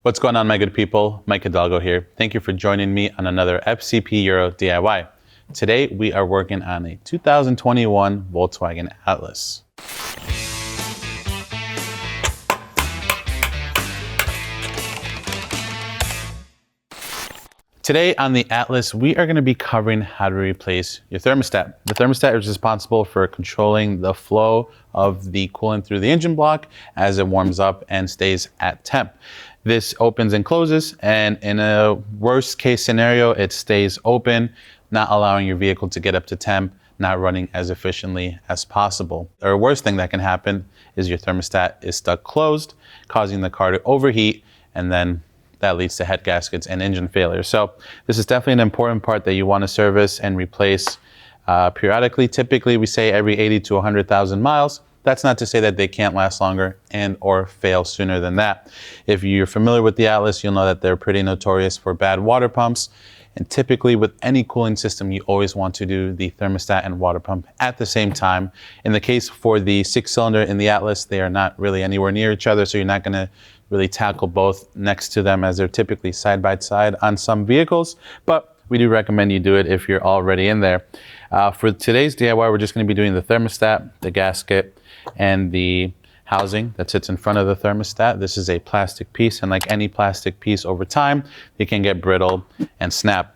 What's going on, my good people? Mike Hidalgo here. Thank you for joining me on another FCP Euro DIY. Today, we are working on a 2021 Volkswagen Atlas. Today on the Atlas, we are going to be covering how to replace your thermostat. The thermostat is responsible for controlling the flow of the coolant through the engine block as it warms up and stays at temp. This opens and closes, and in a worst case scenario, it stays open, not allowing your vehicle to get up to temp, not running as efficiently as possible. Or worst thing that can happen is your thermostat is stuck closed, causing the car to overheat, and then that leads to head gaskets and engine failure. So this is definitely an important part that you want to service and replace periodically. Typically, we say every 80 to 100,000 miles. That's not to say that they can't last longer and or fail sooner than that. If you're familiar with the Atlas, you'll know that they're pretty notorious for bad water pumps. And typically with any cooling system, you always want to do the thermostat and water pump at the same time. In the case for the 6-cylinder in the Atlas, they are not really anywhere near each other, so you're not going to really tackle both next to them as they're typically side by side on some vehicles. But we do recommend you do it if you're already in there. For today's DIY, we're just going to be doing the thermostat, the gasket, and the housing that sits in front of the thermostat. This is a plastic piece, and like any plastic piece over time, it can get brittle and snap.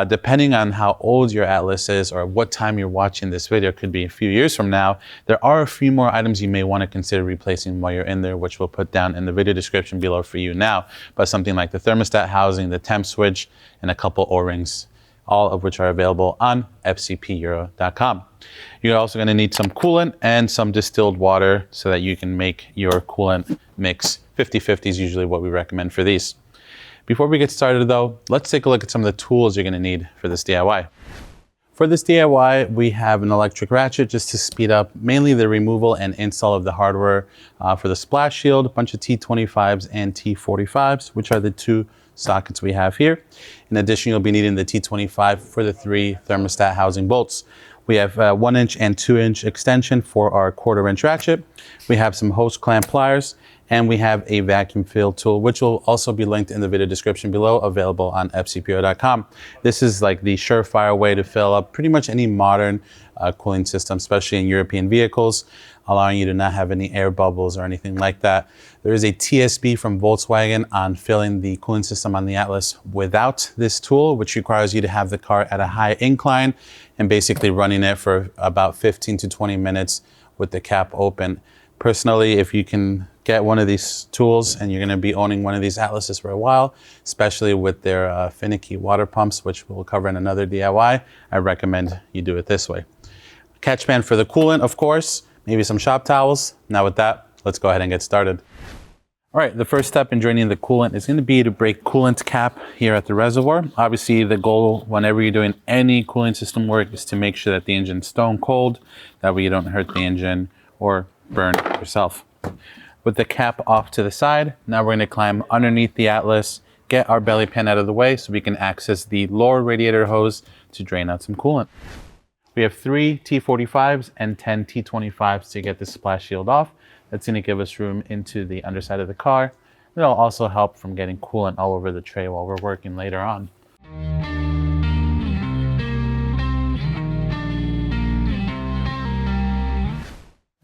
Depending on how old your Atlas is or what time you're watching this video, could be a few years from now, there are a few more items you may want to consider replacing while you're in there, which we'll put down in the video description below for you now. But something like the thermostat housing, the temp switch, and a couple O-rings, all of which are available on fcpeuro.com. You're also going to need some coolant and some distilled water so that you can make your coolant mix. 50-50 is usually what we recommend for these. Before we get started though, let's take a look at some of the tools you're going to need for this DIY. For this DIY, we have an electric ratchet just to speed up mainly the removal and install of the hardware for the splash shield, a bunch of T25s and T45s, which are the two sockets we have here. In addition, you'll be needing the T25 for the 3 thermostat housing bolts. We have 1-inch and 2-inch extension for our 1/4-inch ratchet. We have some hose clamp pliers, and we have a vacuum fill tool, which will also be linked in the video description below, available on fcpo.com. This is like the surefire way to fill up pretty much any modern cooling system, especially in European vehicles, allowing you to not have any air bubbles or anything like that. There is a TSB from Volkswagen on filling the cooling system on the Atlas without this tool, which requires you to have the car at a high incline and basically running it for about 15 to 20 minutes with the cap open. Personally, if you can get one of these tools and you're going to be owning one of these Atlases for a while, especially with their finicky water pumps, which we'll cover in another DIY, I recommend you do it this way. Catch pan for the coolant, of course, maybe some shop towels. Now with that, let's go ahead and get started. All right, the first step in draining the coolant is going to be to break coolant cap here at the reservoir. Obviously, the goal whenever you're doing any cooling system work is to make sure that the engine's stone cold. That way you don't hurt the engine or burn yourself. With the cap off to the side, now we're going to climb underneath the Atlas, get our belly pan out of the way so we can access the lower radiator hose to drain out some coolant. We have 3 T45s and 10 T25s to get the splash shield off. That's going to give us room into the underside of the car. It'll also help from getting coolant all over the tray while we're working later on.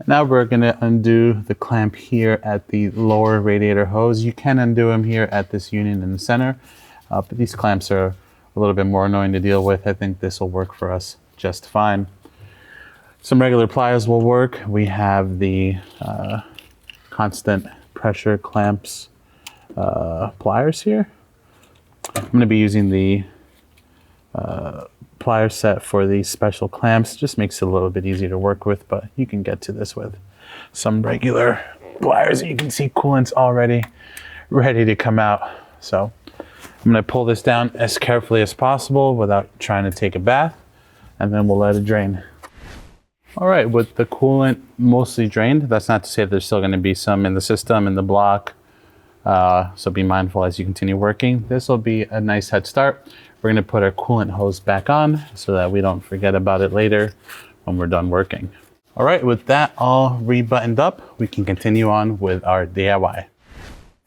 Now we're going to undo the clamp here at the lower radiator hose. You can undo them here at this union in the center, but these clamps are a little bit more annoying to deal with. I think this will work for us just fine. Some regular pliers will work. We have the constant pressure clamps pliers here. I'm going to be using the plier set for these special clamps. Just makes it a little bit easier to work with, but you can get to this with some regular pliers. You can see coolant's already ready to come out. So I'm going to pull this down as carefully as possible without trying to take a bath, and then we'll let it drain. All right, with the coolant mostly drained, that's not to say there's still going to be some in the system, in the block. So be mindful as you continue working. This will be a nice head start. We're going to put our coolant hose back on so that we don't forget about it later when we're done working. All right, with that all rebuttoned up, we can continue on with our DIY.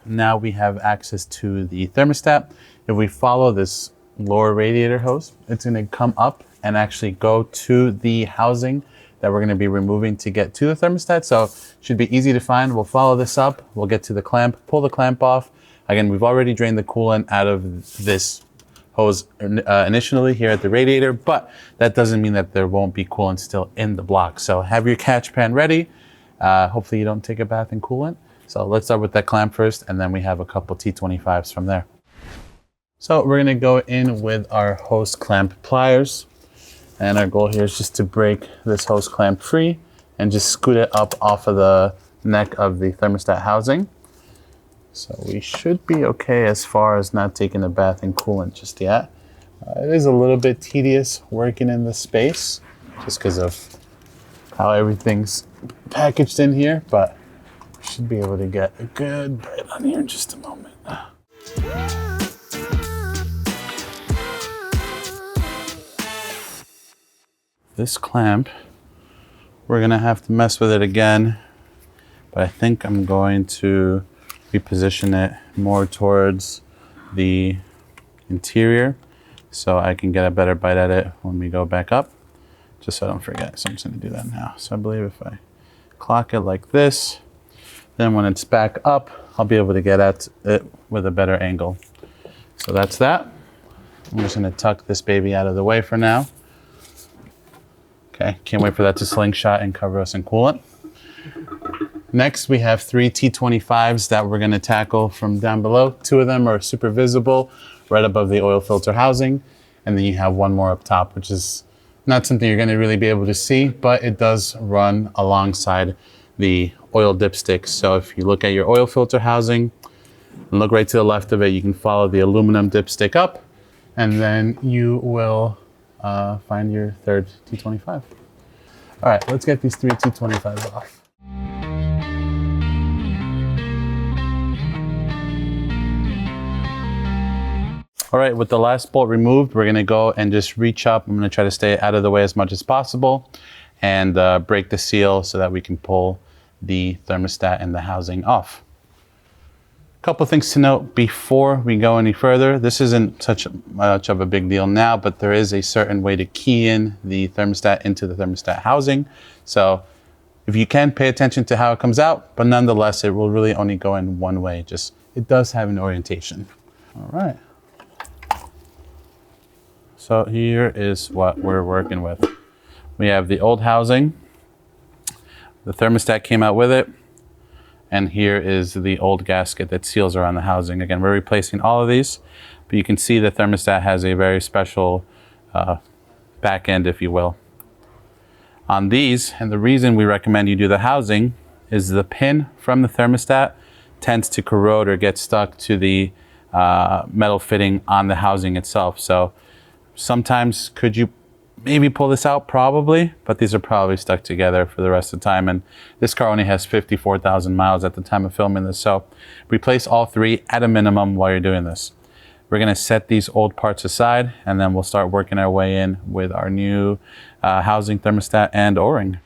now we have access to the thermostat. If we follow this lower radiator hose, it's going to come up and actually go to the housing that we're going to be removing to get to the thermostat. So it should be easy to find. We'll follow this up. We'll get to the clamp, pull the clamp off. Again, we've already drained the coolant out of this hose initially here at the radiator, but that doesn't mean that there won't be coolant still in the block. So have your catch pan ready. Hopefully you don't take a bath in coolant. So let's start with that clamp first, and then we have a couple T25s from there. So we're gonna go in with our hose clamp pliers. And our goal here is just to break this hose clamp free and just scoot it up off of the neck of the thermostat housing. So we should be okay as far as not taking a bath in coolant just yet. It is a little bit tedious working in this space just because of how everything's packaged in here, but we should be able to get a good bite on here in just a moment. This clamp, we're gonna have to mess with it again, but I think I'm going to reposition it more towards the interior so I can get a better bite at it when we go back up, just so I don't forget. So I'm just gonna do that now. So I believe if I clock it like this, then when it's back up, I'll be able to get at it with a better angle. So that's that. I'm just gonna tuck this baby out of the way for now. Okay, can't wait for that to slingshot and cover us in coolant. Next, we have 3 T25s that we're gonna tackle from down below. 2 of them are super visible, right above the oil filter housing. And then you have 1 more up top, which is not something you're gonna really be able to see, but it does run alongside the oil dipstick. So if you look at your oil filter housing, and look right to the left of it, you can follow the aluminum dipstick up, and then you will find your 3rd T25. All right, let's get these 3 T25s off. All right, with the last bolt removed, we're gonna go and just reach up. I'm gonna try to stay out of the way as much as possible and break the seal so that we can pull the thermostat and the housing off. Couple things to note before we go any further. This isn't such much of a big deal now, but there is a certain way to key in the thermostat into the thermostat housing. So if you can, pay attention to how it comes out, but nonetheless, it will really only go in one way. Just, it does have an orientation. All right. So here is what we're working with. We have the old housing. The thermostat came out with it. And here is the old gasket that seals around the housing. Again, we're replacing all of these, but you can see the thermostat has a very special back end, if you will. On these, and the reason we recommend you do the housing is the pin from the thermostat tends to corrode or get stuck to the metal fitting on the housing itself. So sometimes could you maybe pull this out? Probably, but these are probably stuck together for the rest of the time. And this car only has 54,000 miles at the time of filming this. So replace all 3 at a minimum while you're doing this. We're gonna set these old parts aside, and then we'll start working our way in with our new housing, thermostat, and O-ring.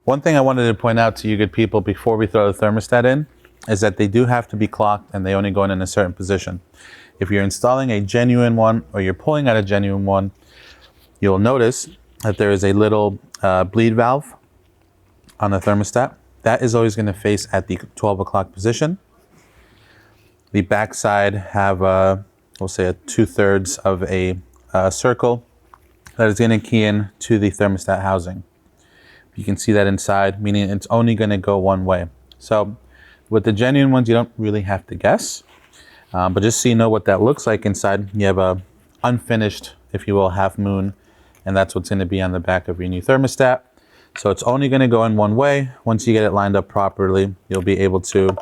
One thing I wanted to point out to you good people before we throw the thermostat in is that they do have to be clocked and they only go in a certain position. If you're installing a genuine one or you're pulling out a genuine one, you'll notice that there is a little bleed valve on the thermostat. That is always going to face at the 12 o'clock position. The back side have, we'll say, a 2/3 of a circle that is going to key in to the thermostat housing. You can see that inside, meaning it's only going to go one way. So with the genuine ones, you don't really have to guess. But just so you know what that looks like inside, you have a unfinished, if you will, half moon, and that's what's going to be on the back of your new thermostat. So it's only going to go in one way. Once you get it lined up properly, you'll be able to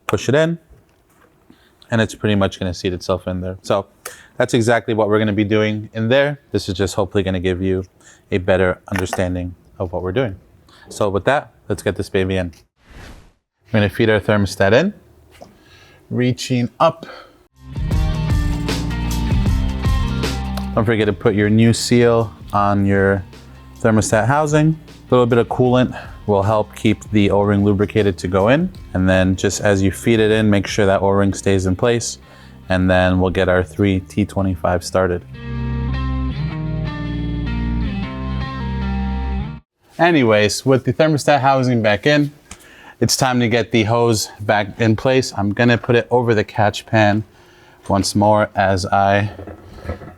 push it in, and it's pretty much going to seat itself in there. So that's exactly what we're going to be doing in there. This is just hopefully going to give you a better understanding of what we're doing. So with that, let's get this baby in. We're going to feed our thermostat in, reaching up. Don't forget to put your new seal on your thermostat housing. A little bit of coolant will help keep the O-ring lubricated to go in. And then just as you feed it in, make sure that O-ring stays in place. And then we'll get our 3 T25 started. Anyways, with the thermostat housing back in, it's time to get the hose back in place. I'm gonna put it over the catch pan once more as I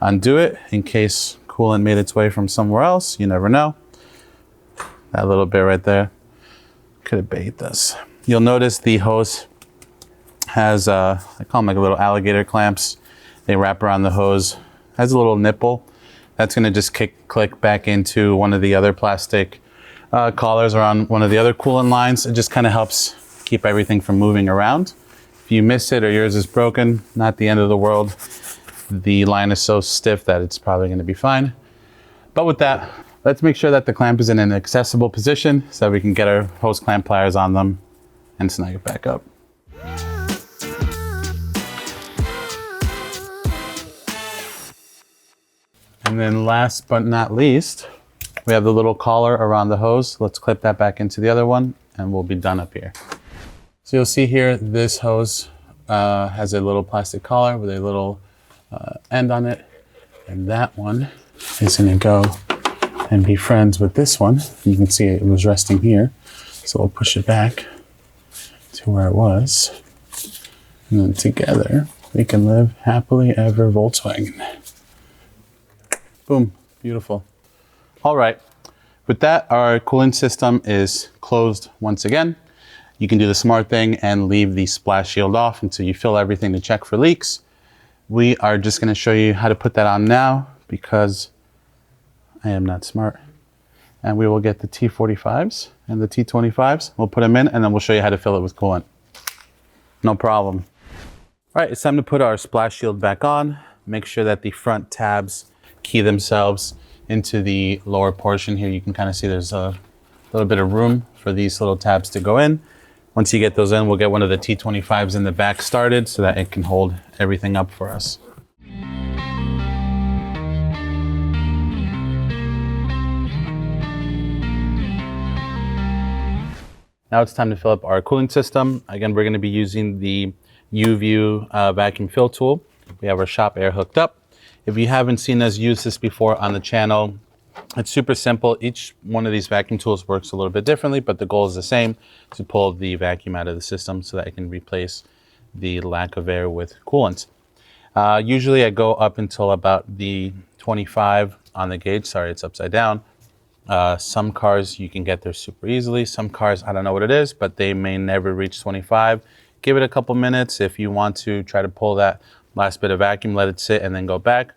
undo it in case coolant made its way from somewhere else. You never know. That little bit right there could have baked us. You'll notice the hose has, I call them like little alligator clamps. They wrap around the hose. Has a little nipple. That's gonna just click back into one of the other plastic collars around one of the other coolant lines. It just kind of helps keep everything from moving around. If you miss it or yours is broken, not the end of the world. The line is so stiff that it's probably going to be fine. But with that, let's make sure that the clamp is in an accessible position so that we can get our hose clamp pliers on them and snag it back up. And then last but not least, we have the little collar around the hose. Let's clip that back into the other one and we'll be done up here. So you'll see here, this hose has a little plastic collar with a little end on it. And that one is gonna go and be friends with this one. You can see it was resting here. So we'll push it back to where it was. And then together, we can live happily ever Volkswagen. Boom, beautiful. All right, with that, our cooling system is closed once again. You can do the smart thing and leave the splash shield off until you fill everything to check for leaks. We are just gonna show you how to put that on now because I am not smart. And we will get the T45s and the T25s. We'll put them in and then we'll show you how to fill it with coolant. No problem. All right, it's time to put our splash shield back on. Make sure that the front tabs key themselves into the lower portion here. You can kind of see there's a little bit of room for these little tabs to go in. Once you get those in, we'll get one of the T25s in the back started so that it can hold everything up for us. Now it's time to fill up our cooling system. Again, we're gonna be using the U-View vacuum fill tool. We have our shop air hooked up. If you haven't seen us use this before on the channel, it's super simple. Each one of these vacuum tools works a little bit differently, but the goal is the same, to pull the vacuum out of the system so that it can replace the lack of air with coolant. Usually I go up until about the 25 on the gauge. Sorry, it's upside down. Some cars you can get there super easily. Some cars, I don't know what it is, but they may never reach 25. Give it a couple minutes. If you want to try to pull that last bit of vacuum, let it sit and then go back.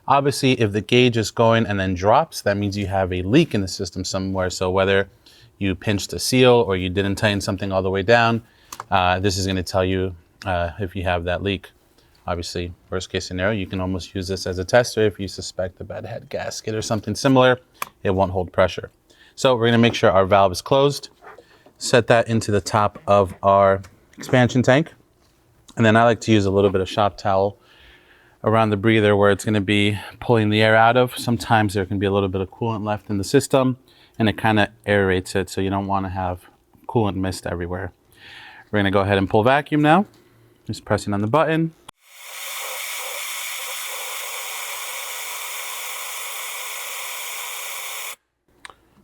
Obviously, if the gauge is going and then drops, that means you have a leak in the system somewhere. So whether you pinched a seal or you didn't tighten something all the way down, this is going to tell you if you have that leak. Obviously, worst case scenario, you can almost use this as a tester if you suspect a bad head gasket or something similar. It won't hold pressure. So we're going to make sure our valve is closed. Set that into the top of our expansion tank. And then I like to use a little bit of shop towel around the breather where it's going to be pulling the air out of. Sometimes there can be a little bit of coolant left in the system and it kind of aerates it, so you don't want to have coolant mist everywhere. We're going to go ahead and pull vacuum now. Just pressing on the button.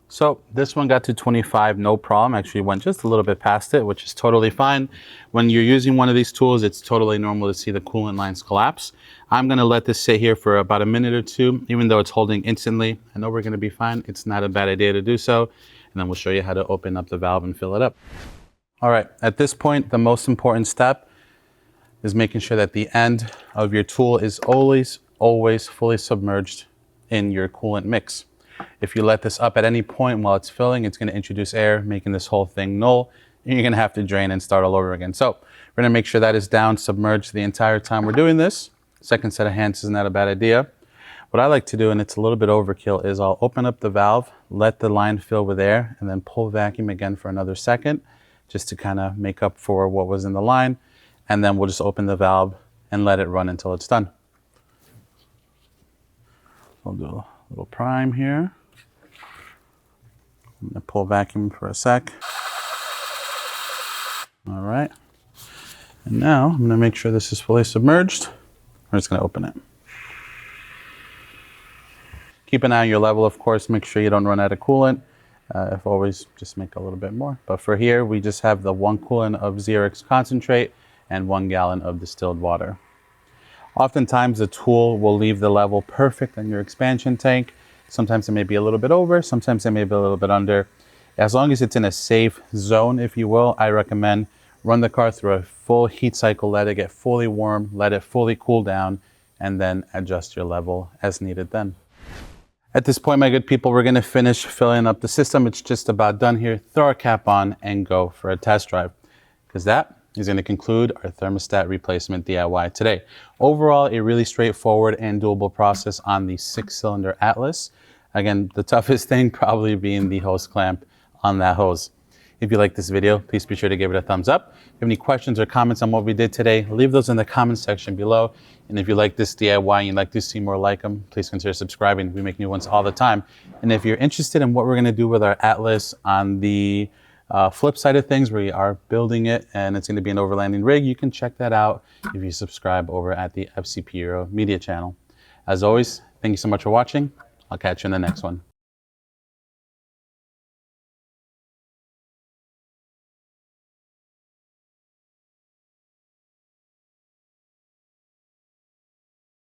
So this one got to 25, no problem. Actually went just a little bit past it, which is totally fine. When you're using one of these tools, it's totally normal to see the coolant lines collapse. I'm gonna let this sit here for about a minute or two, even though it's holding instantly. I know we're gonna be fine. It's not a bad idea to do so. And then we'll show you how to open up the valve and fill it up. All right, at this point, the most important step is making sure that the end of your tool is always fully submerged in your coolant mix. If you let this up at any point while it's filling, it's going to introduce air, making this whole thing null, and you're going to have to drain and start all over again. So we're going to make sure that is down, submerged the entire time we're doing this. Second set of hands is not a bad idea. What I like to do, and it's a little bit overkill, is I'll open up the valve, let the line fill with air, and then pull vacuum again for another second, just to kind of make up for what was in the line. And then we'll just open the valve and let it run until it's done. We'll do a little prime here. I'm gonna pull vacuum for a sec. All right. And now I'm gonna make sure this is fully submerged. We're just gonna open it. Keep an eye on your level, of course. Make sure you don't run out of coolant. If always, just make a little bit more. But for here, we just have the 1 coolant of ZRX concentrate and 1 gallon of distilled water. Oftentimes, the tool will leave the level perfect on your expansion tank. Sometimes it may be a little bit over, sometimes it may be a little bit under. As long as it's in a safe zone, if you will, I recommend run the car through a full heat cycle, let it get fully warm, let it fully cool down, and then adjust your level as needed then. At this point, my good people, we're gonna finish filling up the system. It's just about done here. Throw our cap on and go for a test drive, because that is gonna conclude our thermostat replacement DIY today. Overall, a really straightforward and doable process on the 6-cylinder Atlas. Again, the toughest thing probably being the hose clamp on that hose. If you like this video, please be sure to give it a thumbs up. If you have any questions or comments on what we did today, leave those in the comments section below. And if you like this DIY and you'd like to see more like them, please consider subscribing. We make new ones all the time. And if you're interested in what we're gonna do with our Atlas on the flip side of things, we are building it and it's gonna be an overlanding rig, you can check that out if you subscribe over at the FCP Euro Media channel. As always, thank you so much for watching. I'll catch you in the next one.